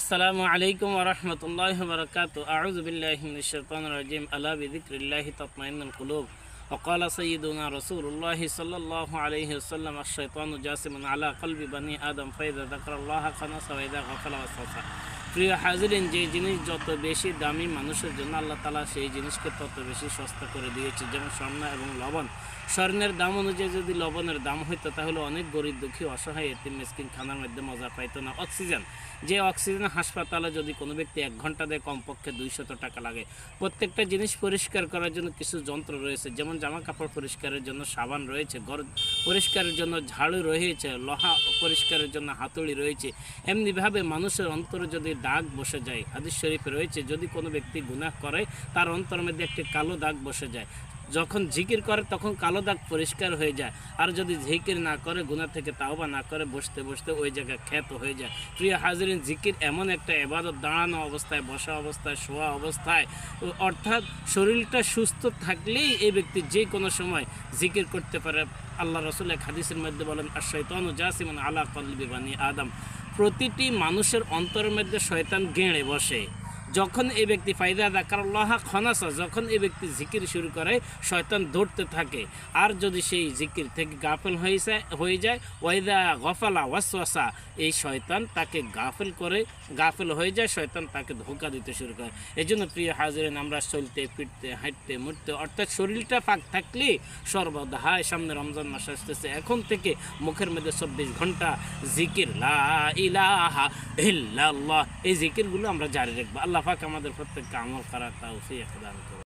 আসসালামু আলাইকুম ওয়া রাহমাতুল্লাহি ওয়া বারাকাতুহু আউযু বিল্লাহি মিনাশ শাইতানির রাজিম আলা বিযিকরিল্লাহি তাতমাইন্নুল কুলুব ওয়া ক্বালা সাইয়্যিদুনা রাসূলুল্লাহি সাল্লাল্লাহু আলাইহি ওয়াসাল্লাম আশ-শাইতানু জাসিমুন আলা কলবি বানি আদম ফাইযা যাকারাল্লাহা খানাসা ওয়া ইযা গাফালা ওয়াসওয়াসা। প্রিয় হাজিরিন, যে জিনিস যত বেশি দামি মানুষের জন্য আল্লাহ তাআলা সেই জিনিসকে তত বেশি সস্তা করে দিয়েছে, যেমন স্বর্ণ এবং লবণ। স্বর্ণের দাম অনুযায়ী যদি লবণের দাম হইতো তাহলে অনেক গরিব দুঃখী অসহায় এতিম মিসকিন খানার মধ্যে মজা পাইতো না। অক্সিজেন, যে অক্সিজেন হাসপাতালে যদি কোনো ব্যক্তি 1 ঘন্টা দেয় কমপক্ষে 200 টাকা লাগে। প্রত্যেকটা জিনিস পরিষ্কার করার জন্য কিছু যন্ত্র রয়েছে, যেমন জামা কাপড় পরিষ্কারের জন্য সাবান রয়েছে, ঘর পরিষ্কারের জন্য ঝাড়ু রয়েছে, লোহা পরিষ্কারের জন্য হাতুড়ি রয়েছে। এমনিভাবে মানুষের অন্তরে যদি দাগ বসে যায়, হাদিস শরীফে রয়েছে যদি কোনো ব্যক্তি গুনাহ করে তার অন্তরের মধ্যে একটি কালো দাগ বসে যায়। যখন জিকির করে তখন কালো দাগ পরিষ্কার হয়ে যায়, আর যদি জিকির না করে, গুনাহ থেকে তাওবা না করে, বসতে বসতে ওই জায়গায় ক্ষত হয়ে যায়। প্রিয় হাজিরিন, জিকির এমন একটা ইবাদত, দাঁড়ানো অবস্থায়, বসা অবস্থায়, শোয়া অবস্থায়, অর্থাৎ শরীরটা সুস্থ থাকলেই এই ব্যক্তি যে কোনো সময় জিকির করতে পারে। আল্লাহ রাসূল এক হাদিসের মধ্যে বলেন, আশ-শাইতানু জাসিমুন আলা কলবি বানি আদম। প্রতিটি মানুষের অন্তরের মধ্যে শয়তান গেঁড়ে বসে। যখন এই ব্যক্তি ফাইদা যাকারাল্লাহা খানাসা, যখন এই ব্যক্তি জিকির শুরু করে শয়তান দৌড়তে থাকে। আর যদি সেই জিকির থেকে গাফেল হয়ে যায় ওয়াইদা গফালা ওয়াসওয়াসা, এই শয়তান তাকে গাফেল হয়ে যায়, শয়তান তাকে ধোঁকা দিতে শুরু করে। এই জন্য প্রিয় হাজিরিন, আমরা চলতে ফিরতে হাঁটতে মুড়তে, অর্থাৎ শরীরটা পাক থাকলে সর্বদা, হায় সামনে রমজান মাস আসতেছে, এখন থেকে মুখের মধ্যে 24 ঘন্টা জিকির, লা ইলাহা ইল্লাল্লাহ, এই জিকিরগুলো আমরা জারি রাখবো। আল্লাহ পাক আমাদের প্রত্যেককে আমল করার তৌফিক দান করুন।